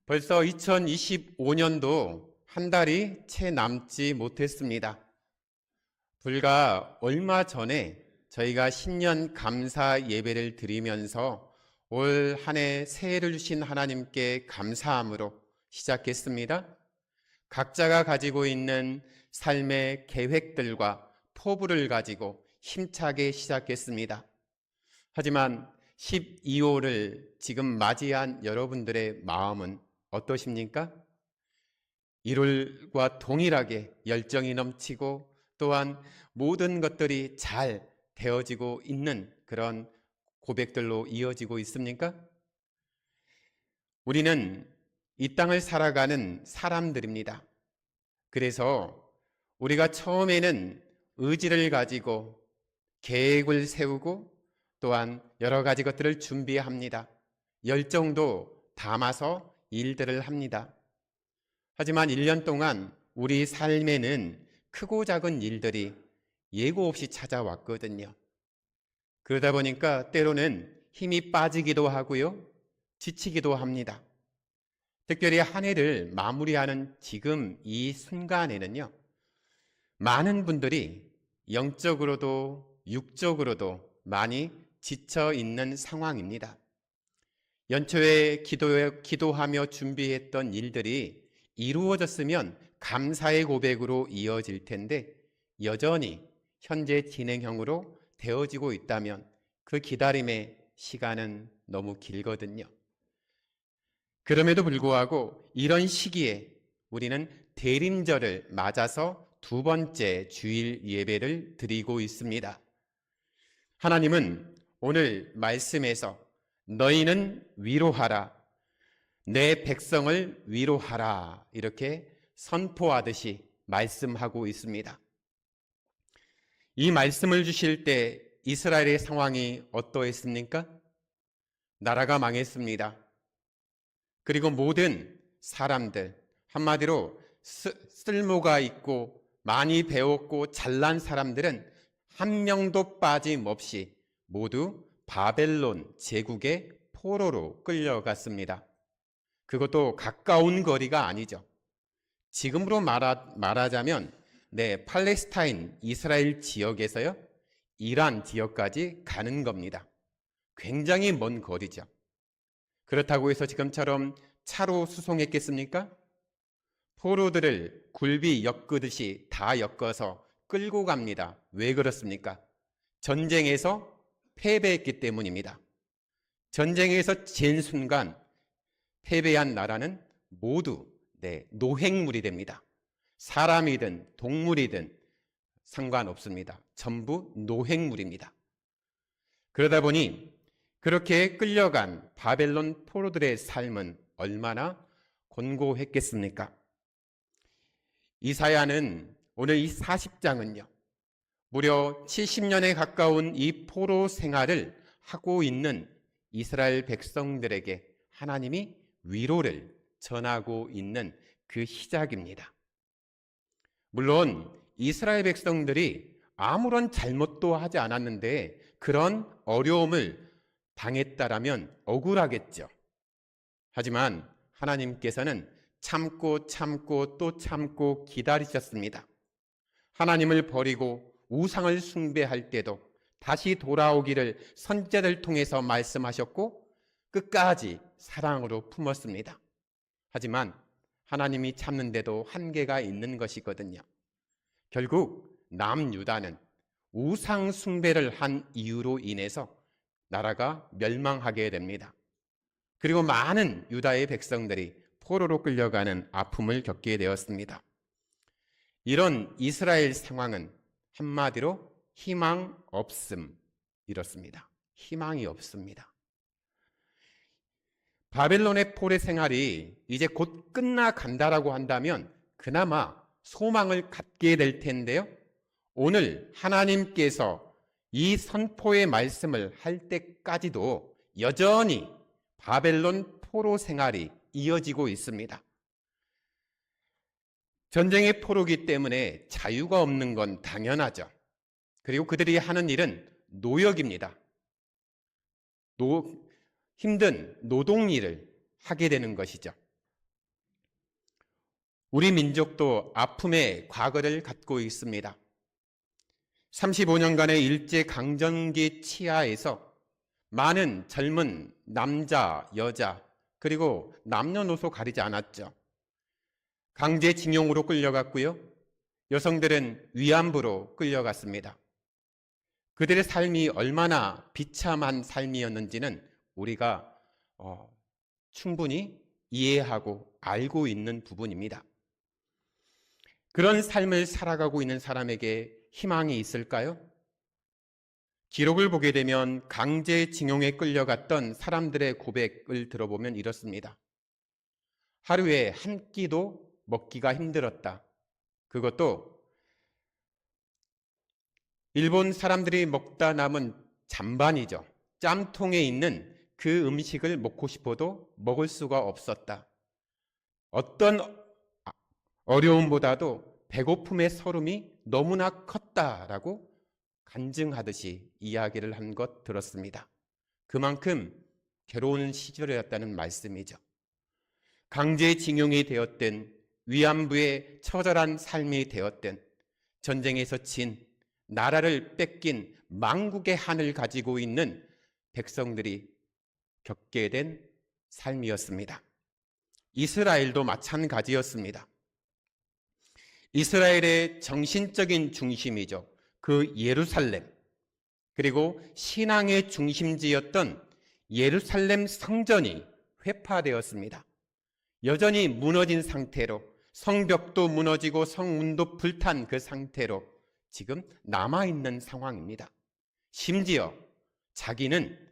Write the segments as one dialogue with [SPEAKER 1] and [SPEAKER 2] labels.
[SPEAKER 1] 벌써 2025년도 한 달이 채 남지 못했습니다. 불과 얼마 전에 저희가 신년 감사 예배를 드리면서 올 한 해 새해를 주신 하나님께 감사함으로 시작했습니다. 각자가 가지고 있는 삶의 계획들과 포부를 가지고 힘차게 시작했습니다. 하지만 12월을 지금 맞이한 여러분들의 마음은 어떠십니까? 1월과 동일하게 열정이 넘치고 또한 모든 것들이 잘 되어지고 있는 그런 고백들로 이어지고 있습니까? 우리는 이 땅을 살아가는 사람들입니다. 그래서 우리가 처음에는 의지를 가지고 계획을 세우고 또한 여러 가지 것들을 준비합니다. 열정도 담아서 일들을 합니다. 하지만 1년 동안 우리 삶에는 크고 작은 일들이 예고 없이 찾아왔거든요. 그러다 보니까 때로는 힘이 빠지기도 하고요, 지치기도 합니다. 특별히 한 해를 마무리하는 지금 이 순간에는요, 많은 분들이 영적으로도 육적으로도 많이 지쳐 있는 상황입니다. 연초에 기도하며 준비했던 일들이 이루어졌으면 감사의 고백으로 이어질 텐데 여전히 현재 진행형으로 되어지고 있다면 그 기다림의 시간은 너무 길거든요. 그럼에도 불구하고 이런 시기에 우리는 대림절을 맞아서 두 번째 주일 예배를 드리고 있습니다. 하나님은 오늘 말씀에서 너희는 위로하라, 내 백성을 위로하라 이렇게 선포하듯이 말씀하고 있습니다. 이 말씀을 주실 때 이스라엘의 상황이 어떠했습니까? 나라가 망했습니다. 그리고 모든 사람들, 한마디로 쓸모가 있고 많이 배웠고 잘난 사람들은 한 명도 빠짐없이 모두 바벨론 제국의 포로로 끌려갔습니다. 그것도 가까운 거리가 아니죠. 지금으로 말하자면 팔레스타인 이스라엘 지역에서요, 이란 지역까지 가는 겁니다. 굉장히 먼 거리죠. 그렇다고 해서 지금처럼 차로 수송했겠습니까? 포로들을 굴비 엮듯이 다 엮어서 끌고 갑니다. 왜 그렇습니까? 전쟁에서 패배했기 때문입니다. 전쟁에서 진 순간 패배한 나라는 모두 노획물이 됩니다. 사람이든 동물이든 상관없습니다. 전부 노획물입니다. 그러다 보니 그렇게 끌려간 바벨론 포로들의 삶은 얼마나 곤고했겠습니까? 이사야는 오늘 이 40장은요, 무려 70년에 가까운 이 포로 생활을 하고 있는 이스라엘 백성들에게 하나님이 위로를 전하고 있는 그 시작입니다. 물론 이스라엘 백성들이 아무런 잘못도 하지 않았는데 그런 어려움을 당했다라면 억울하겠죠. 하지만 하나님께서는 참고 또 참고 기다리셨습니다. 하나님을 버리고 우상을 숭배할 때도 다시 돌아오기를 선지자들 통해서 말씀하셨고 끝까지 사랑으로 품었습니다. 하지만 하나님이 참는데도 한계가 있는 것이거든요. 결국 남유다는 우상 숭배를 한 이유로 인해서 나라가 멸망하게 됩니다. 그리고 많은 유다의 백성들이 포로로 끌려가는 아픔을 겪게 되었습니다. 이런 이스라엘 상황은 한마디로 희망 없음, 이렇습니다. 희망이 없습니다. 바벨론의 포로 생활이 이제 곧 끝나간다라고 한다면 그나마 소망을 갖게 될 텐데요, 오늘 하나님께서 이 선포의 말씀을 할 때까지도 여전히 바벨론 포로 생활이 이어지고 있습니다. 전쟁의 포로기 때문에 자유가 없는 건 당연하죠. 그리고 그들이 하는 일은 노역입니다. 힘든 노동 일을 하게 되는 것이죠. 우리 민족도 아픔의 과거를 갖고 있습니다. 35년간의 일제강점기 치하에서 많은 젊은 남자, 여자, 그리고 남녀노소 가리지 않았죠. 강제징용으로 끌려갔고요. 여성들은 위안부로 끌려갔습니다. 그들의 삶이 얼마나 비참한 삶이었는지는 우리가 충분히 이해하고 알고 있는 부분입니다. 그런 삶을 살아가고 있는 사람에게 희망이 있을까요? 기록을 보게 되면 강제징용에 끌려갔던 사람들의 고백을 들어보면 이렇습니다. 하루에 한 끼도 먹기가 힘들었다. 그것도 일본 사람들이 먹다 남은 잔반이죠. 짬통에 있는 그 음식을 먹고 싶어도 먹을 수가 없었다. 어떤 어려움보다도 배고픔의 서름이 너무나 컸다라고 간증하듯이 이야기를 한 것 들었습니다. 그만큼 괴로운 시절이었다는 말씀이죠. 강제징용이 되었든 위안부의 처절한 삶이 되었든 전쟁에서 진 나라를 뺏긴 망국의 한을 가지고 있는 백성들이 겪게 된 삶이었습니다. 이스라엘도 마찬가지였습니다. 이스라엘의 정신적인 중심이죠. 그 예루살렘, 그리고 신앙의 중심지였던 예루살렘 성전이 회파되었습니다. 여전히 무너진 상태로 성벽도 무너지고 성문도 불탄 그 상태로 지금 남아있는 상황입니다. 심지어 자기는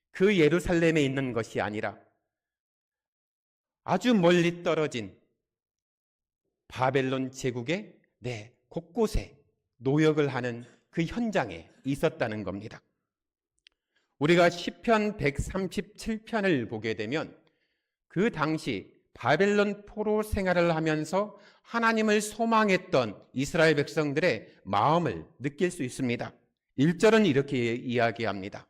[SPEAKER 1] 그 예루살렘에 있는 것이 아니라 아주 멀리 떨어진 바벨론 제국의 곳곳에 노역을 하는 그 현장에 있었다는 겁니다. 우리가 시편 137편을 보게 되면 그 당시 바벨론 포로 생활을 하면서 하나님을 소망했던 이스라엘 백성들의 마음을 느낄 수 있습니다. 1절은 이렇게 이야기합니다.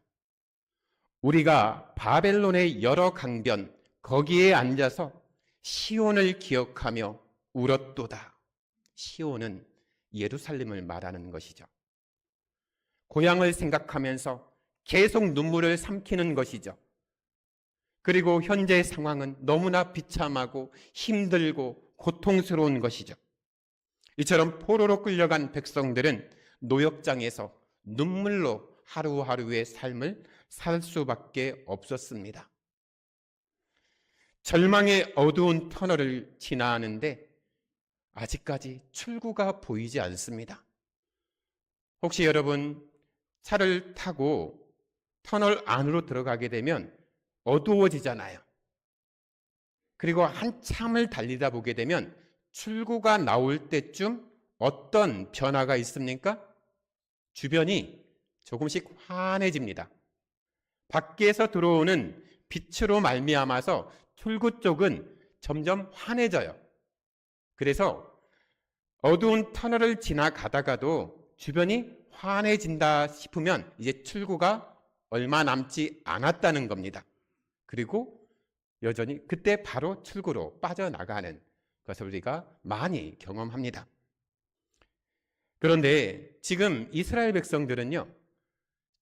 [SPEAKER 1] 우리가 바벨론의 여러 강변 거기에 앉아서 시온을 기억하며 울었도다. 시온은 예루살렘을 말하는 것이죠. 고향을 생각하면서 계속 눈물을 삼키는 것이죠. 그리고 현재의 상황은 너무나 비참하고 힘들고 고통스러운 것이죠. 이처럼 포로로 끌려간 백성들은 노역장에서 눈물로 하루하루의 삶을 살 수밖에 없었습니다. 절망의 어두운 터널을 지나는데 아직까지 출구가 보이지 않습니다. 혹시 여러분 차를 타고 터널 안으로 들어가게 되면 어두워지잖아요. 그리고 한참을 달리다 보게 되면 출구가 나올 때쯤 어떤 변화가 있습니까? 주변이 조금씩 환해집니다. 밖에서 들어오는 빛으로 말미암아서 출구 쪽은 점점 환해져요. 그래서 어두운 터널을 지나가다가도 주변이 환해진다 싶으면 이제 출구가 얼마 남지 않았다는 겁니다. 그리고 여전히 그때 바로 출구로 빠져나가는 것을 우리가 많이 경험합니다. 그런데 지금 이스라엘 백성들은요,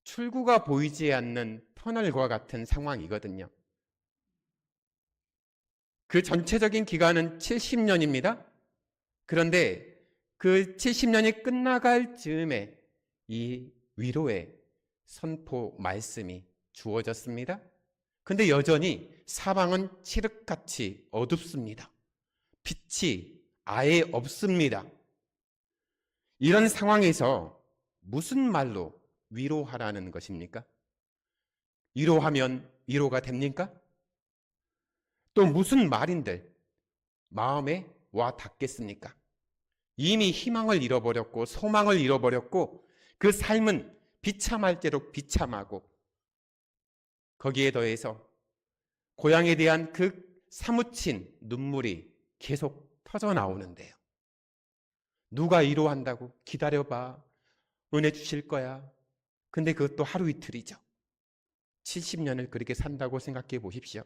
[SPEAKER 1] 출구가 보이지 않는 터널과 같은 상황이거든요. 그 전체적인 기간은 70년입니다. 그런데 그 70년이 끝나갈 즈음에 이 위로의 선포 말씀이 주어졌습니다. 근데 여전히 사방은 칠흑같이 어둡습니다. 빛이 아예 없습니다. 이런 상황에서 무슨 말로 위로하라는 것입니까? 위로하면 위로가 됩니까? 또 무슨 말인들 마음에 와 닿겠습니까? 이미 희망을 잃어버렸고 소망을 잃어버렸고 그 삶은 비참할 대로 비참하고 거기에 더해서 고향에 대한 그 사무친 눈물이 계속 터져나오는데요. 누가 위로한다고? 기다려봐. 은혜 주실 거야. 근데 그것도 하루 이틀이죠. 70년을 그렇게 산다고 생각해 보십시오.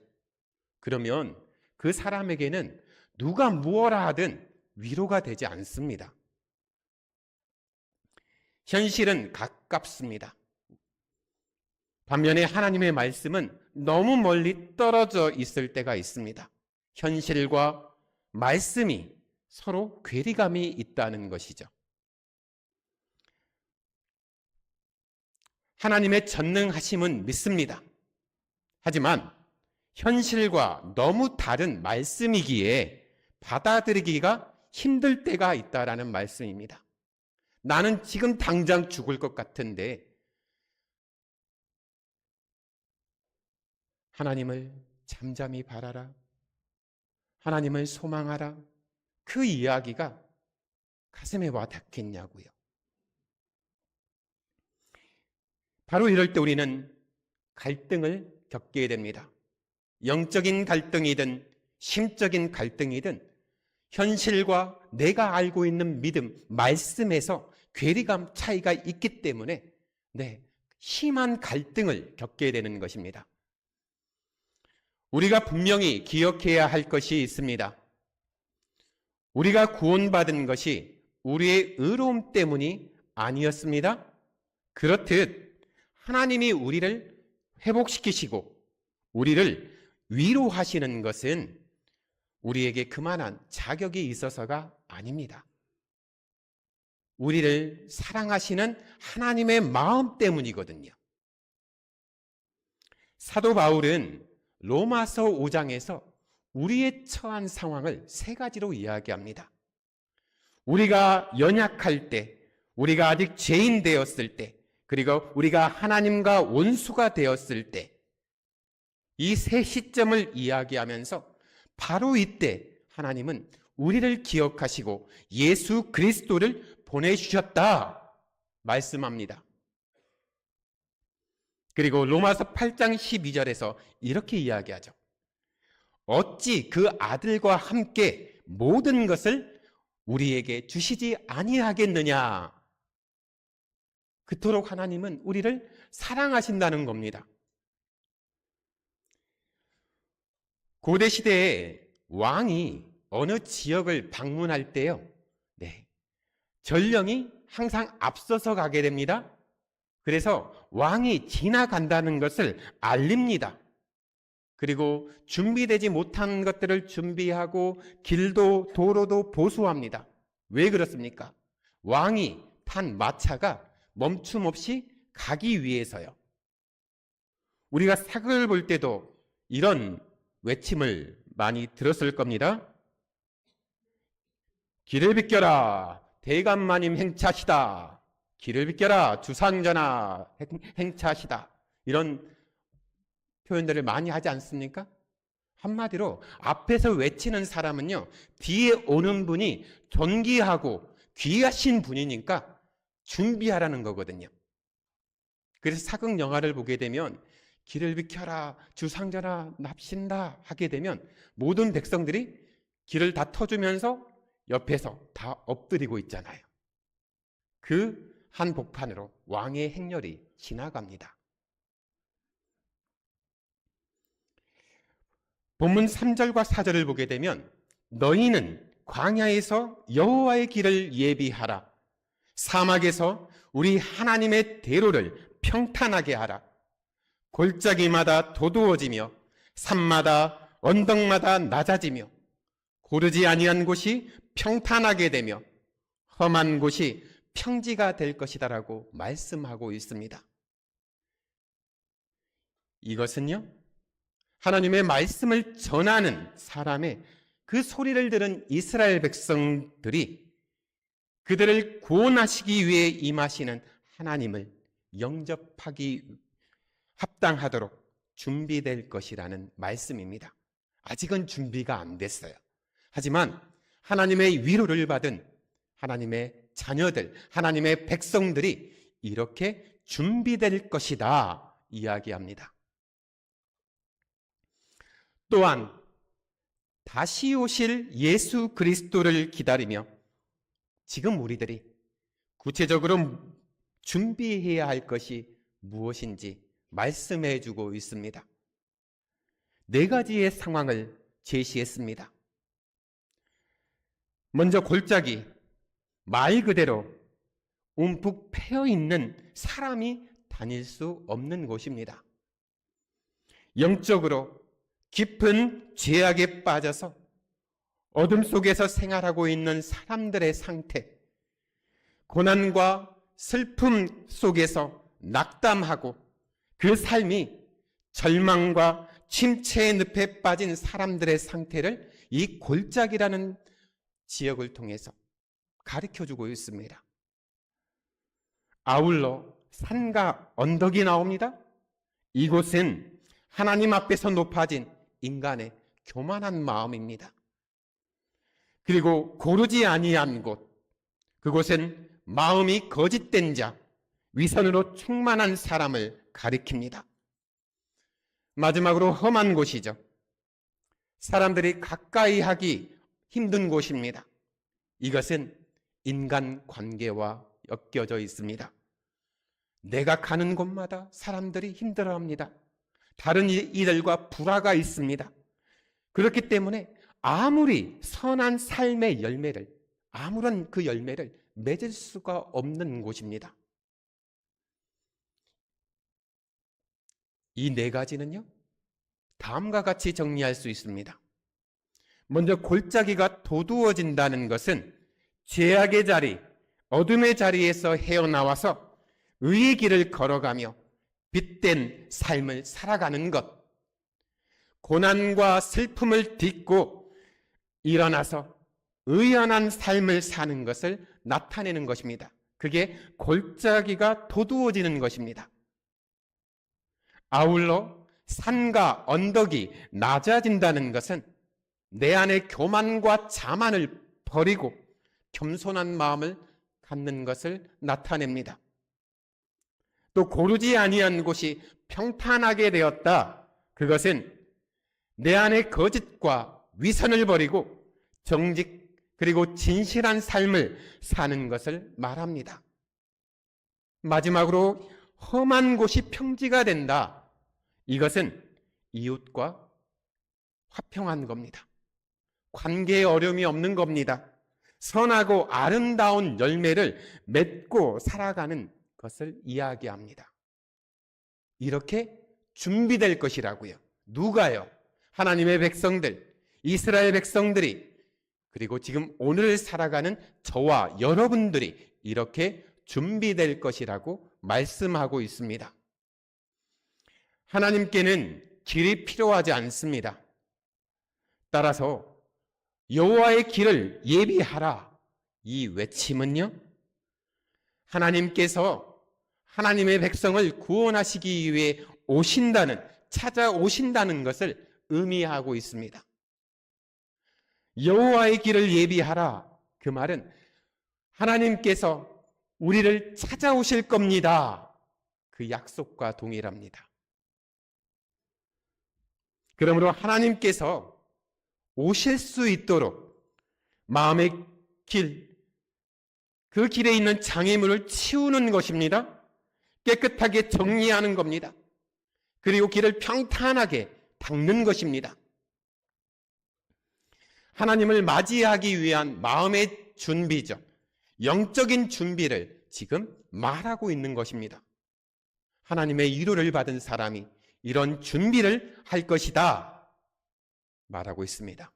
[SPEAKER 1] 그러면 그 사람에게는 누가 무엇라 하든 위로가 되지 않습니다. 현실은 가깝습니다. 반면에 하나님의 말씀은 너무 멀리 떨어져 있을 때가 있습니다. 현실과 말씀이 서로 괴리감이 있다는 것이죠. 하나님의 전능하심은 믿습니다. 하지만 현실과 너무 다른 말씀이기에 받아들이기가 힘들 때가 있다라는 말씀입니다. 나는 지금 당장 죽을 것 같은데 하나님을 잠잠히 바라라. 하나님을 소망하라. 그 이야기가 가슴에 와 닿겠냐고요. 바로 이럴 때 우리는 갈등을 겪게 됩니다. 영적인 갈등이든 심적인 갈등이든 현실과 내가 알고 있는 믿음, 말씀에서 괴리감 차이가 있기 때문에 심한 갈등을 겪게 되는 것입니다. 우리가 분명히 기억해야 할 것이 있습니다. 우리가 구원받은 것이 우리의 의로움 때문이 아니었습니다. 그렇듯 하나님이 우리를 회복시키시고 우리를 위로하시는 것은 우리에게 그만한 자격이 있어서가 아닙니다. 우리를 사랑하시는 하나님의 마음 때문이거든요. 사도 바울은 로마서 5장에서 우리의 처한 상황을 세 가지로 이야기합니다. 우리가 연약할 때, 우리가 아직 죄인 되었을 때, 그리고 우리가 하나님과 원수가 되었을 때, 이 세 시점을 이야기하면서 바로 이때 하나님은 우리를 기억하시고 예수 그리스도를 보내주셨다 말씀합니다. 그리고 로마서 8장 12절에서 이렇게 이야기하죠. 어찌 그 아들과 함께 모든 것을 우리에게 주시지 아니하겠느냐. 그토록 하나님은 우리를 사랑하신다는 겁니다. 고대 시대에 왕이 어느 지역을 방문할 때요, 전령이 항상 앞서서 가게 됩니다. 그래서 왕이 지나간다는 것을 알립니다. 그리고 준비되지 못한 것들을 준비하고 길도 도로도 보수합니다. 왜 그렇습니까? 왕이 탄 마차가 멈춤 없이 가기 위해서요. 우리가 사극을 볼 때도 이런 외침을 많이 들었을 겁니다. 길을 비켜라, 대감마님 행차시다. 길을 비켜라, 주상전하 행차시다. 이런 표현들을 많이 하지 않습니까? 한마디로 앞에서 외치는 사람은요, 뒤에 오는 분이 존귀하고 귀하신 분이니까 준비하라는 거거든요. 그래서 사극 영화를 보게 되면 길을 비켜라, 주상전하 납신다 하게 되면 모든 백성들이 길을 다 터주면서 옆에서 다 엎드리고 있잖아요. 그 한복판으로 왕의 행렬이 지나갑니다. 본문 3절과 4절을 보게 되면 너희는 광야에서 여호와의 길을 예비하라. 사막에서 우리 하나님의 대로를 평탄하게 하라. 골짜기마다 도두어지며 산마다 언덕마다 낮아지며 고르지 아니한 곳이 평탄하게 되며 험한 곳이 평지가 될 것이다라고 말씀하고 있습니다. 이것은요, 하나님의 말씀을 전하는 사람의 그 소리를 들은 이스라엘 백성들이 그들을 구원하시기 위해 임하시는 하나님을 영접하기 합당하도록 준비될 것이라는 말씀입니다. 아직은 준비가 안 됐어요. 하지만 하나님의 위로를 받은 하나님의 자녀들, 하나님의 백성들이 이렇게 준비될 것이다 이야기합니다. 또한 다시 오실 예수 그리스도를 기다리며 지금 우리들이 구체적으로 준비해야 할 것이 무엇인지 말씀해 주고 있습니다. 4가지의 상황을 제시했습니다. 먼저 골짜기, 말 그대로 움푹 패여 있는 사람이 다닐 수 없는 곳입니다. 영적으로 깊은 죄악에 빠져서 어둠 속에서 생활하고 있는 사람들의 상태, 고난과 슬픔 속에서 낙담하고 그 삶이 절망과 침체의 늪에 빠진 사람들의 상태를 이 골짜기라는 지역을 통해서 가르쳐주고 있습니다. 아울러 산과 언덕이 나옵니다. 이곳은 하나님 앞에서 높아진 인간의 교만한 마음입니다. 그리고 고르지 아니한 곳, 그곳은 마음이 거짓된 자, 위선으로 충만한 사람을 가리킵니다. 마지막으로 험한 곳이죠. 사람들이 가까이 하기 힘든 곳입니다. 이것은 인간 관계와 엮여져 있습니다. 내가 가는 곳마다 사람들이 힘들어합니다. 다른 이들과 불화가 있습니다. 그렇기 때문에 아무리 선한 삶의 열매를, 아무런 그 열매를 맺을 수가 없는 곳입니다. 이 네 가지는요, 다음과 같이 정리할 수 있습니다. 먼저 골짜기가 도두어진다는 것은 죄악의 자리, 어둠의 자리에서 헤어나와서 의의 길을 걸어가며 빛된 삶을 살아가는 것, 고난과 슬픔을 딛고 일어나서 의연한 삶을 사는 것을 나타내는 것입니다. 그게 골짜기가 도두어지는 것입니다. 아울러 산과 언덕이 낮아진다는 것은 내 안의 교만과 자만을 버리고 겸손한 마음을 갖는 것을 나타냅니다. 또 고르지 아니한 곳이 평탄하게 되었다. 그것은 내 안의 거짓과 위선을 버리고 정직 그리고 진실한 삶을 사는 것을 말합니다. 마지막으로 험한 곳이 평지가 된다. 이것은 이웃과 화평한 겁니다. 관계에 어려움이 없는 겁니다. 선하고 아름다운 열매를 맺고 살아가는 것을 이야기합니다. 이렇게 준비될 것이라고요. 누가요? 하나님의 백성들, 이스라엘 백성들이, 그리고 지금 오늘 살아가는 저와 여러분들이 이렇게 준비될 것이라고 말씀하고 있습니다. 하나님께는 길이 필요하지 않습니다. 따라서 여호와의 길을 예비하라, 이 외침은요, 하나님께서 하나님의 백성을 구원하시기 위해 찾아오신다는 것을 의미하고 있습니다. 여호와의 길을 예비하라, 그 말은 하나님께서 우리를 찾아오실 겁니다. 그 약속과 동일합니다. 그러므로 하나님께서 오실 수 있도록 마음의 길, 그 길에 있는 장애물을 치우는 것입니다. 깨끗하게 정리하는 겁니다. 그리고 길을 평탄하게 닦는 것입니다. 하나님을 맞이하기 위한 마음의 준비죠. 영적인 준비를 지금 말하고 있는 것입니다. 하나님의 위로를 받은 사람이 이런 준비를 할 것이다 말하고 있습니다.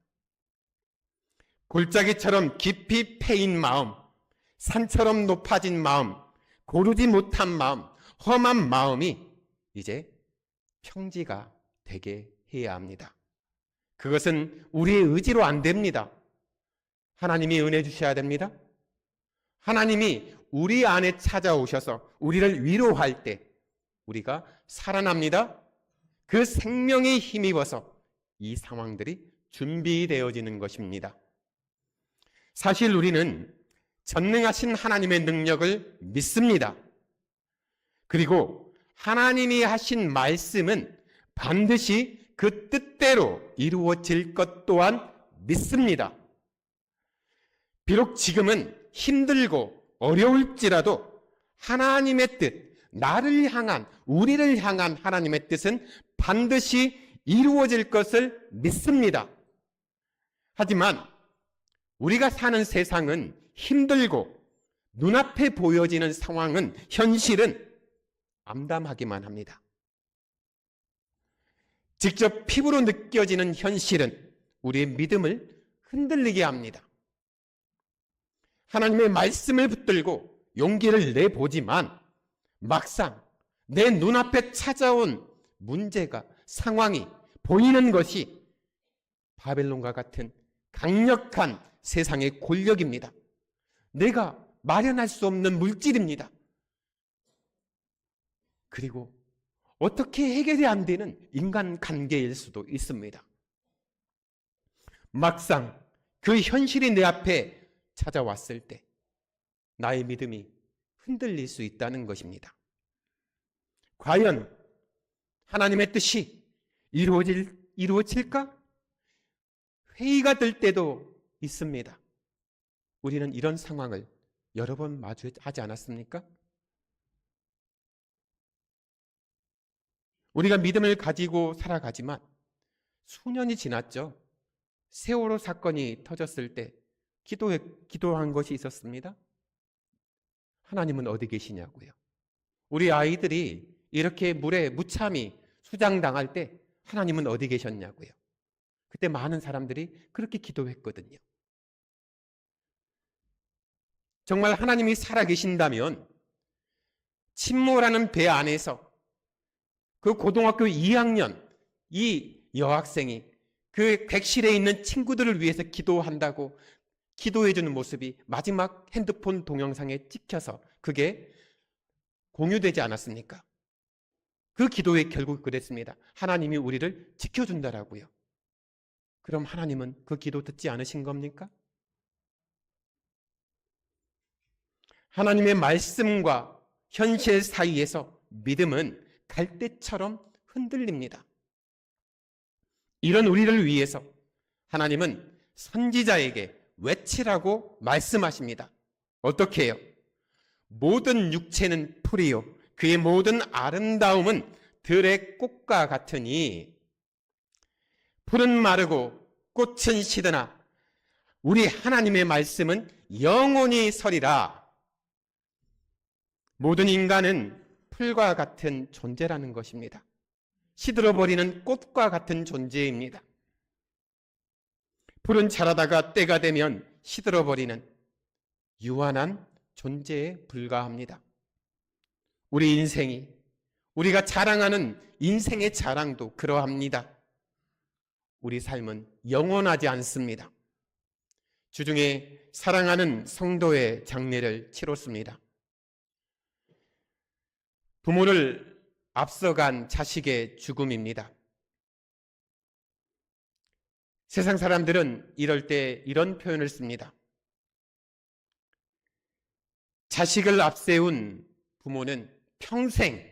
[SPEAKER 1] 골짜기처럼 깊이 패인 마음, 산처럼 높아진 마음, 고르지 못한 마음, 험한 마음이 이제 평지가 되게 해야 합니다. 그것은 우리의 의지로 안 됩니다. 하나님이 은혜 주셔야 됩니다. 하나님이 우리 안에 찾아오셔서 우리를 위로할 때 우리가 살아납니다. 그 생명에 힘입어서 이 상황들이 준비되어지는 것입니다. 사실 우리는 전능하신 하나님의 능력을 믿습니다. 그리고 하나님이 하신 말씀은 반드시 그 뜻대로 이루어질 것 또한 믿습니다. 비록 지금은 힘들고 어려울지라도 하나님의 뜻, 나를 향한, 우리를 향한 하나님의 뜻은 반드시 이루어질 것을 믿습니다. 하지만 우리가 사는 세상은 힘들고 눈앞에 보여지는 상황은, 현실은 암담하기만 합니다. 직접 피부로 느껴지는 현실은 우리의 믿음을 흔들리게 합니다. 하나님의 말씀을 붙들고 용기를 내보지만 막상 내 눈앞에 찾아온 문제가, 상황이 보이는 것이 바벨론과 같은 강력한 세상의 권력입니다. 내가 마련할 수 없는 물질입니다. 그리고 어떻게 해결이 안 되는 인간관계일 수도 있습니다. 막상 그 현실이 내 앞에 찾아왔을 때 나의 믿음이 흔들릴 수 있다는 것입니다. 과연 하나님의 뜻이 이루어질까? 회의가 될 때도 있습니다. 우리는 이런 상황을 여러 번 마주하지 않았습니까? 우리가 믿음을 가지고 살아가지만 수년이 지났죠. 세월호 사건이 터졌을 때 기도한 것이 있었습니다. 하나님은 어디 계시냐고요. 우리 아이들이 이렇게 물에 무참히 수장당할 때 하나님은 어디 계셨냐고요. 그때 많은 사람들이 그렇게 기도했거든요. 정말 하나님이 살아계신다면 침몰하는 배 안에서 그 고등학교 2학년 이 여학생이 그 객실에 있는 친구들을 위해서 기도한다고 기도해주는 모습이 마지막 핸드폰 동영상에 찍혀서 그게 공유되지 않았습니까? 그 기도의 결국 그랬습니다. 하나님이 우리를 지켜준다라고요. 그럼 하나님은 그 기도 듣지 않으신 겁니까? 하나님의 말씀과 현실 사이에서 믿음은 갈대처럼 흔들립니다. 이런 우리를 위해서 하나님은 선지자에게 외치라고 말씀하십니다. 어떻게 해요? 모든 육체는 풀이요 그의 모든 아름다움은 들의 꽃과 같으니 풀은 마르고 꽃은 시드나 우리 하나님의 말씀은 영원히 서리라. 모든 인간은 풀과 같은 존재라는 것입니다. 시들어버리는 꽃과 같은 존재입니다. 풀은 자라다가 때가 되면 시들어버리는 유한한 존재에 불과합니다. 우리 인생이, 우리가 자랑하는 인생의 자랑도 그러합니다. 우리 삶은 영원하지 않습니다. 주중에 사랑하는 성도의 장례를 치렀습니다. 부모를 앞서간 자식의 죽음입니다. 세상 사람들은 이럴 때 이런 표현을 씁니다. 자식을 앞세운 부모는 평생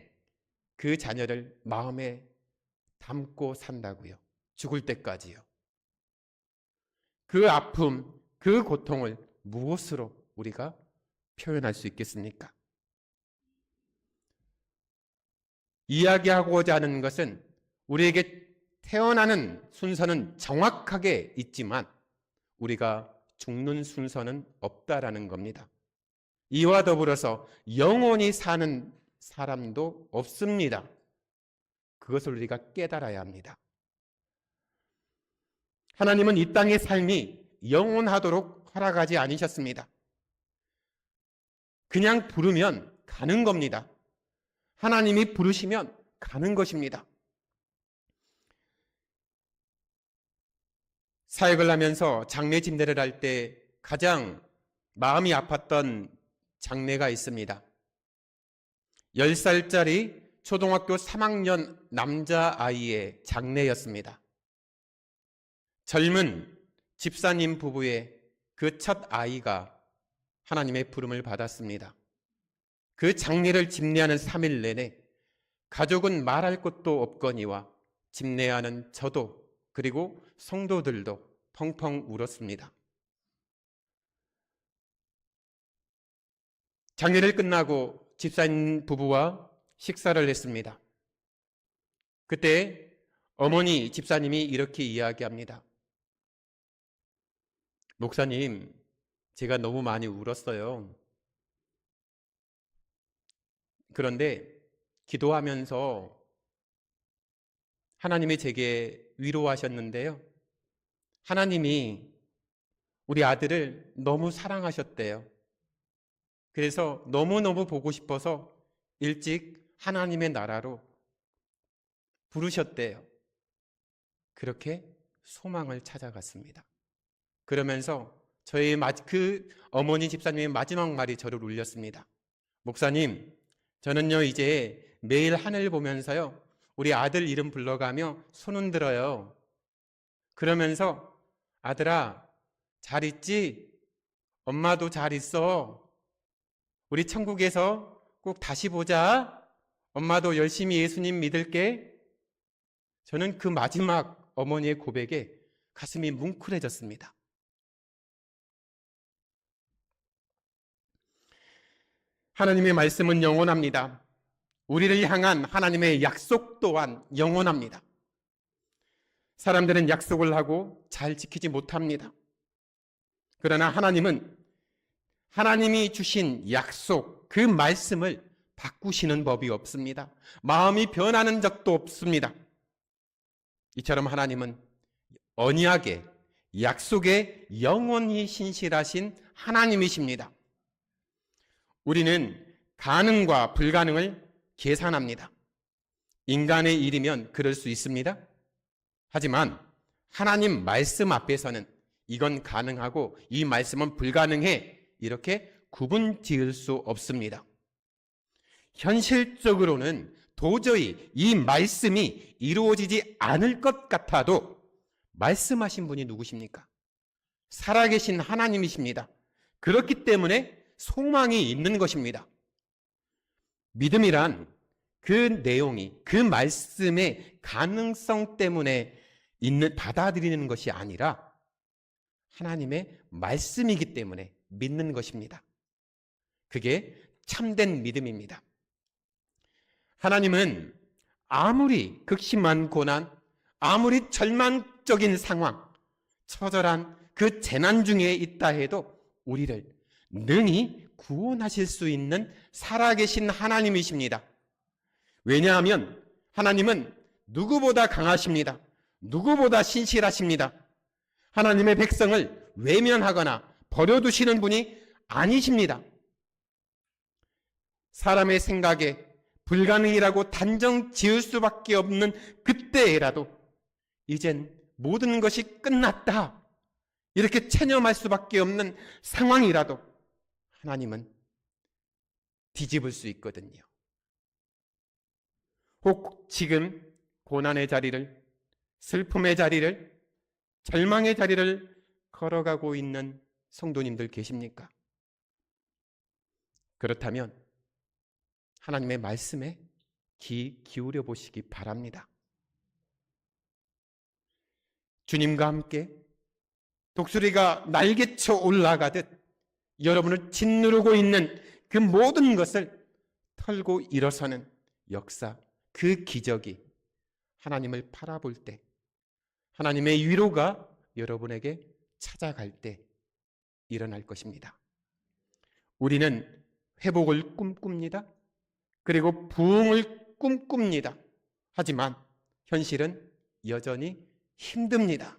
[SPEAKER 1] 그 자녀를 마음에 담고 산다고요. 죽을 때까지요. 그 아픔, 그 고통을 무엇으로 우리가 표현할 수 있겠습니까? 이야기하고자 하는 것은 우리에게 태어나는 순서는 정확하게 있지만 우리가 죽는 순서는 없다라는 겁니다. 이와 더불어서 영원히 사는 사람도 없습니다. 그것을 우리가 깨달아야 합니다. 하나님은 이 땅의 삶이 영원하도록 허락하지 않으셨습니다. 그냥 부르면 가는 겁니다. 하나님이 부르시면 가는 것입니다. 사역을 하면서 장례 집례를 할 때 가장 마음이 아팠던 장례가 있습니다. 10살짜리 초등학교 3학년 남자아이의 장례였습니다. 젊은 집사님 부부의 그 첫 아이가 하나님의 부름을 받았습니다. 그 장례를 집례하는 3일 내내 가족은 말할 것도 없거니와 집례하는 저도 그리고 성도들도 펑펑 울었습니다. 장례를 끝나고 집사님 부부와 식사를 했습니다. 그때 어머니 집사님이 이렇게 이야기합니다. 목사님, 제가 너무 많이 울었어요. 그런데 기도하면서 하나님이 제게 위로하셨는데요. 하나님이 우리 아들을 너무 사랑하셨대요. 그래서 너무너무 보고 싶어서 일찍 하나님의 나라로 부르셨대요. 그렇게 소망을 찾아갔습니다. 그러면서 그 어머니 집사님의 마지막 말이 저를 울렸습니다. 목사님, 저는요 이제 매일 하늘 보면서요 우리 아들 이름 불러가며 손 흔들어요. 그러면서 아들아 잘 있지? 엄마도 잘 있어. 우리 천국에서 꼭 다시 보자. 엄마도 열심히 예수님 믿을게. 저는 그 마지막 어머니의 고백에 가슴이 뭉클해졌습니다. 하나님의 말씀은 영원합니다. 우리를 향한 하나님의 약속 또한 영원합니다. 사람들은 약속을 하고 잘 지키지 못합니다. 그러나 하나님은 하나님이 주신 약속, 그 말씀을 바꾸시는 법이 없습니다. 마음이 변하는 적도 없습니다. 이처럼 하나님은 언약의 약속에 영원히 신실하신 하나님이십니다. 우리는 가능과 불가능을 계산합니다. 인간의 일이면 그럴 수 있습니다. 하지만 하나님 말씀 앞에서는 이건 가능하고 이 말씀은 불가능해 이렇게 구분 지을 수 없습니다. 현실적으로는 도저히 이 말씀이 이루어지지 않을 것 같아도 말씀하신 분이 누구십니까? 살아계신 하나님이십니다. 그렇기 때문에 소망이 있는 것입니다. 믿음이란 그 내용이 그 말씀의 가능성 때문에 받아들이는 것이 아니라 하나님의 말씀이기 때문에 믿는 것입니다. 그게 참된 믿음입니다. 하나님은 아무리 극심한 고난, 아무리 절망적인 상황, 처절한 그 재난 중에 있다 해도 우리를 능히 구원하실 수 있는 살아계신 하나님이십니다. 왜냐하면 하나님은 누구보다 강하십니다. 누구보다 신실하십니다. 하나님의 백성을 외면하거나 버려두시는 분이 아니십니다. 사람의 생각에 불가능이라고 단정 지을 수밖에 없는 그때라도 이젠 모든 것이 끝났다 이렇게 체념할 수밖에 없는 상황이라도 하나님은 뒤집을 수 있거든요. 혹 지금 고난의 자리를, 슬픔의 자리를, 절망의 자리를 걸어가고 있는 성도님들 계십니까? 그렇다면 하나님의 말씀에 귀 기울여 보시기 바랍니다. 주님과 함께 독수리가 날개쳐 올라가듯 여러분을 짓누르고 있는 그 모든 것을 털고 일어서는 역사, 그 기적이 하나님을 바라볼 때, 하나님의 위로가 여러분에게 찾아갈 때 일어날 것입니다. 우리는 회복을 꿈꿉니다. 그리고 부흥을 꿈꿉니다. 하지만 현실은 여전히 힘듭니다.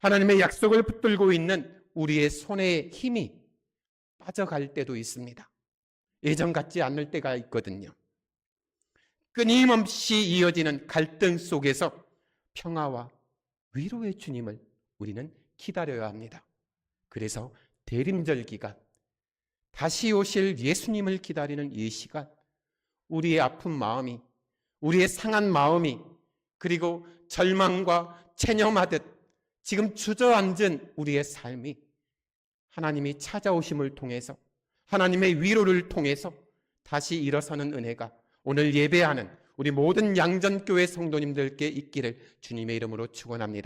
[SPEAKER 1] 하나님의 약속을 붙들고 있는 우리의 손에 힘이 빠져갈 때도 있습니다. 예전 같지 않을 때가 있거든요. 끊임없이 이어지는 갈등 속에서 평화와 위로의 주님을 우리는 기다려야 합니다. 그래서 대림절 기간, 다시 오실 예수님을 기다리는 이 시간, 우리의 아픈 마음이, 우리의 상한 마음이, 그리고 절망과 체념하듯 지금 주저앉은 우리의 삶이 하나님이 찾아오심을 통해서, 하나님의 위로를 통해서 다시 일어서는 은혜가 오늘 예배하는 우리 모든 양전교회 성도님들께 있기를 주님의 이름으로 축원합니다.